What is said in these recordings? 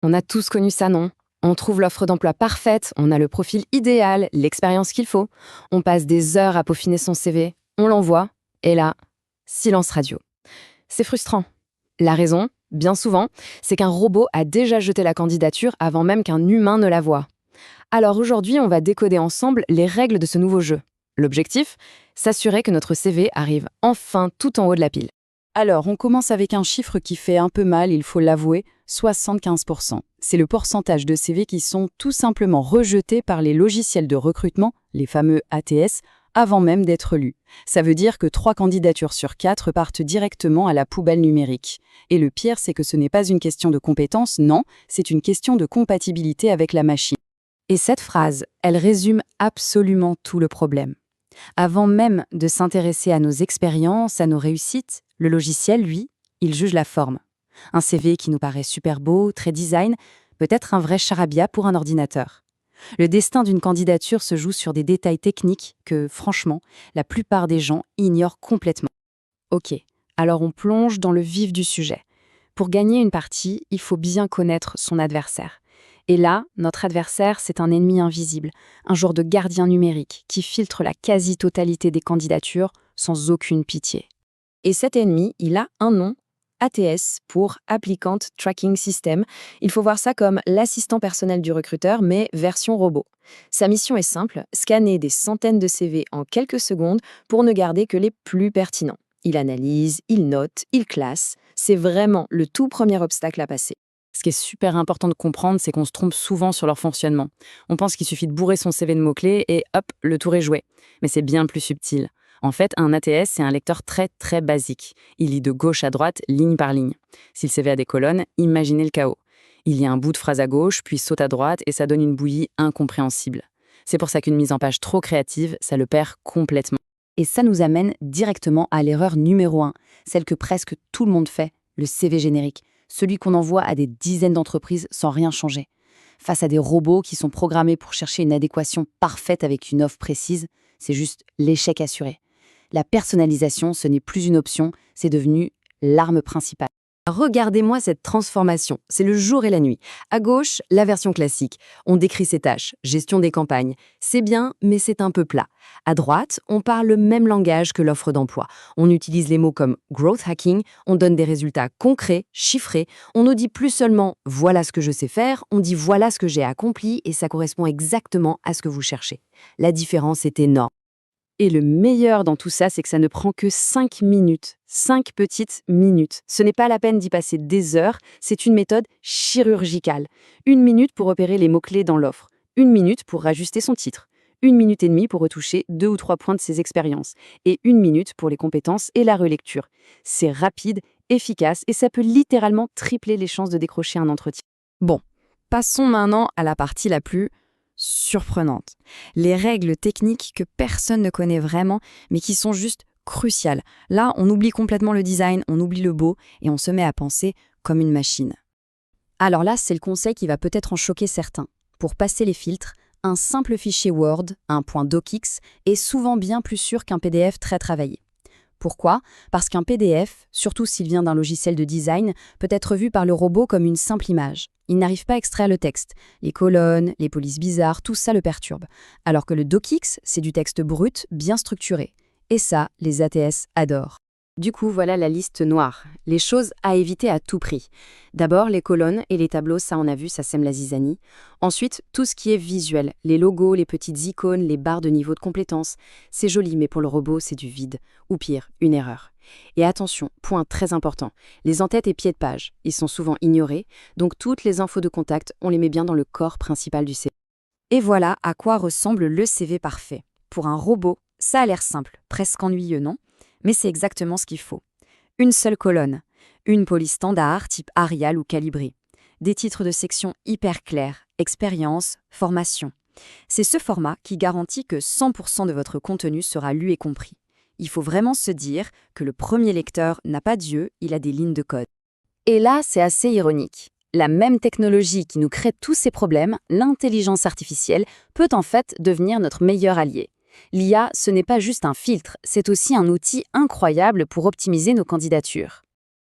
On a tous connu ça, non? On trouve l'offre d'emploi parfaite, on a le profil idéal, l'expérience qu'il faut. On passe des heures à peaufiner son CV, on l'envoie, et là, silence radio. C'est frustrant. La raison, bien souvent, c'est qu'un robot a déjà jeté la candidature avant même qu'un humain ne la voie. Alors aujourd'hui, on va décoder ensemble les règles de ce nouveau jeu. L'objectif, s'assurer que notre CV arrive enfin tout en haut de la pile. Alors, on commence avec un chiffre qui fait un peu mal, il faut l'avouer, 75%. C'est le pourcentage de CV qui sont tout simplement rejetés par les logiciels de recrutement, les fameux ATS, avant même d'être lus. Ça veut dire que 3 candidatures sur 4 partent directement à la poubelle numérique. Et le pire, c'est que ce n'est pas une question de compétence, non, c'est une question de compatibilité avec la machine. Et cette phrase, elle résume absolument tout le problème. Avant même de s'intéresser à nos expériences, à nos réussites, le logiciel, lui, il juge la forme. Un CV qui nous paraît super beau, très design, peut être un vrai charabia pour un ordinateur. Le destin d'une candidature se joue sur des détails techniques que, franchement, la plupart des gens ignorent complètement. Ok, alors on plonge dans le vif du sujet. Pour gagner une partie, il faut bien connaître son adversaire. Et là, notre adversaire, c'est un ennemi invisible, un genre de gardien numérique qui filtre la quasi-totalité des candidatures sans aucune pitié. Et cet ennemi, il a un nom, ATS pour Applicant Tracking System. Il faut voir ça comme l'assistant personnel du recruteur, mais version robot. Sa mission est simple, scanner des centaines de CV en quelques secondes pour ne garder que les plus pertinents. Il analyse, il note, il classe. C'est vraiment le tout premier obstacle à passer. Ce qui est super important de comprendre, c'est qu'on se trompe souvent sur leur fonctionnement. On pense qu'il suffit de bourrer son CV de mots-clés et hop, le tour est joué. Mais c'est bien plus subtil. En fait, un ATS, c'est un lecteur très très basique. Il lit de gauche à droite, ligne par ligne. Si le CV a des colonnes, imaginez le chaos. Il lit un bout de phrase à gauche, puis saute à droite et ça donne une bouillie incompréhensible. C'est pour ça qu'une mise en page trop créative, ça le perd complètement. Et ça nous amène directement à l'erreur numéro 1, celle que presque tout le monde fait, le CV générique. Celui qu'on envoie à des dizaines d'entreprises sans rien changer. Face à des robots qui sont programmés pour chercher une adéquation parfaite avec une offre précise, c'est juste l'échec assuré. La personnalisation, ce n'est plus une option, c'est devenu l'arme principale. Regardez-moi cette transformation, c'est le jour et la nuit. À gauche, la version classique. On décrit ses tâches, gestion des campagnes. C'est bien, mais c'est un peu plat. À droite, on parle le même langage que l'offre d'emploi. On utilise les mots comme growth hacking, on donne des résultats concrets, chiffrés. On ne dit plus seulement « voilà ce que je sais faire », on dit « voilà ce que j'ai accompli » et ça correspond exactement à ce que vous cherchez. La différence est énorme. Et le meilleur dans tout ça, c'est que ça ne prend que 5 minutes. 5 petites minutes. Ce n'est pas la peine d'y passer des heures, c'est une méthode chirurgicale. 1 minute pour repérer les mots-clés dans l'offre. 1 minute pour rajuster son titre. 1 minute et demie pour retoucher 2 ou 3 points de ses expériences. Et 1 minute pour les compétences et la relecture. C'est rapide, efficace et ça peut littéralement tripler les chances de décrocher un entretien. Bon, passons maintenant à la partie la plus surprenante. Les règles techniques que personne ne connaît vraiment, mais qui sont juste cruciales. Là, on oublie complètement le design, on oublie le beau, et on se met à penser comme une machine. Alors là, c'est le conseil qui va peut-être en choquer certains. Pour passer les filtres, un simple fichier Word, un .docx, est souvent bien plus sûr qu'un PDF très travaillé. Pourquoi ? Parce qu'un PDF, surtout s'il vient d'un logiciel de design, peut être vu par le robot comme une simple image. Il n'arrive pas à extraire le texte. Les colonnes, les polices bizarres, tout ça le perturbe. Alors que le docx, c'est du texte brut, bien structuré. Et ça, les ATS adorent. Du coup, voilà la liste noire. Les choses à éviter à tout prix. D'abord, les colonnes et les tableaux, ça on a vu, ça sème la zizanie. Ensuite, tout ce qui est visuel. Les logos, les petites icônes, les barres de niveau de compétences. C'est joli, mais pour le robot, c'est du vide. Ou pire, une erreur. Et attention, point très important, les en-têtes et pieds de page, ils sont souvent ignorés, donc toutes les infos de contact, on les met bien dans le corps principal du CV. Et voilà à quoi ressemble le CV parfait. Pour un robot, ça a l'air simple, presque ennuyeux, non ? Mais c'est exactement ce qu'il faut. Une seule colonne, une police standard type Arial ou calibrée, des titres de section hyper clairs, expérience, formation. C'est ce format qui garantit que 100% de votre contenu sera lu et compris. Il faut vraiment se dire que le premier lecteur n'a pas d'yeux, il a des lignes de code. Et là, c'est assez ironique. La même technologie qui nous crée tous ces problèmes, l'intelligence artificielle, peut en fait devenir notre meilleur allié. L'IA, ce n'est pas juste un filtre, c'est aussi un outil incroyable pour optimiser nos candidatures.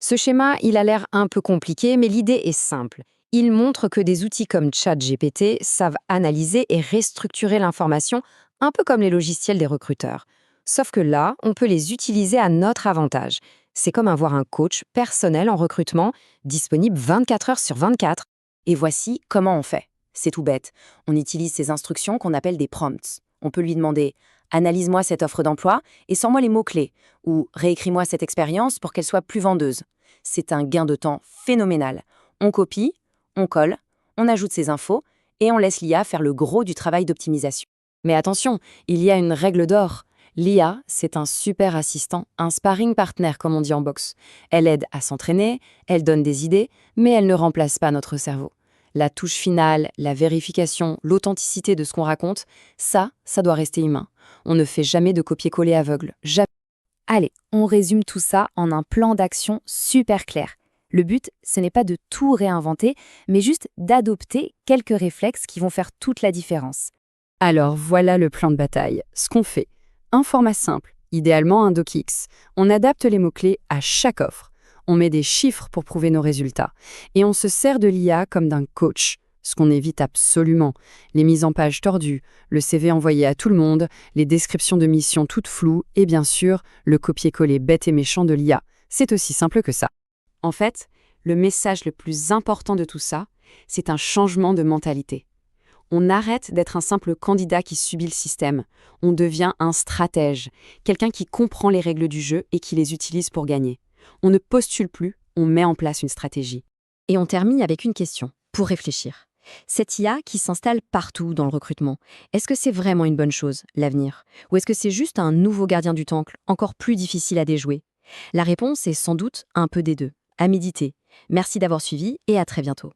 Ce schéma, il a l'air un peu compliqué, mais l'idée est simple. Il montre que des outils comme ChatGPT savent analyser et restructurer l'information, un peu comme les logiciels des recruteurs. Sauf que là, on peut les utiliser à notre avantage. C'est comme avoir un coach personnel en recrutement, disponible 24 heures sur 24. Et voici comment on fait. C'est tout bête. On utilise ces instructions qu'on appelle des prompts. On peut lui demander « Analyse-moi cette offre d'emploi et sors-moi les mots-clés » ou « Réécris-moi cette expérience pour qu'elle soit plus vendeuse ». C'est un gain de temps phénoménal. On copie, on colle, on ajoute ses infos et on laisse l'IA faire le gros du travail d'optimisation. Mais attention, il y a une règle d'or. L'IA, c'est un super assistant, un sparring partner comme on dit en boxe. Elle aide à s'entraîner, elle donne des idées, mais elle ne remplace pas notre cerveau. La touche finale, la vérification, l'authenticité de ce qu'on raconte, ça doit rester humain. On ne fait jamais de copier-coller aveugle, jamais. Allez, on résume tout ça en un plan d'action super clair. Le but, ce n'est pas de tout réinventer, mais juste d'adopter quelques réflexes qui vont faire toute la différence. Alors voilà le plan de bataille. Ce qu'on fait. Un format simple, idéalement un DocX. On adapte les mots-clés à chaque offre. On met des chiffres pour prouver nos résultats. Et on se sert de l'IA comme d'un coach, ce qu'on évite absolument. Les mises en page tordues, le CV envoyé à tout le monde, les descriptions de missions toutes floues et bien sûr, le copier-coller bête et méchant de l'IA. C'est aussi simple que ça. En fait, le message le plus important de tout ça, c'est un changement de mentalité. On arrête d'être un simple candidat qui subit le système. On devient un stratège, quelqu'un qui comprend les règles du jeu et qui les utilise pour gagner. On ne postule plus, on met en place une stratégie. Et on termine avec une question, pour réfléchir. Cette IA qui s'installe partout dans le recrutement, est-ce que c'est vraiment une bonne chose, l'avenir? Ou est-ce que c'est juste un nouveau gardien du temple, encore plus difficile à déjouer? La réponse est sans doute un peu des deux. À méditer. Merci d'avoir suivi et à très bientôt.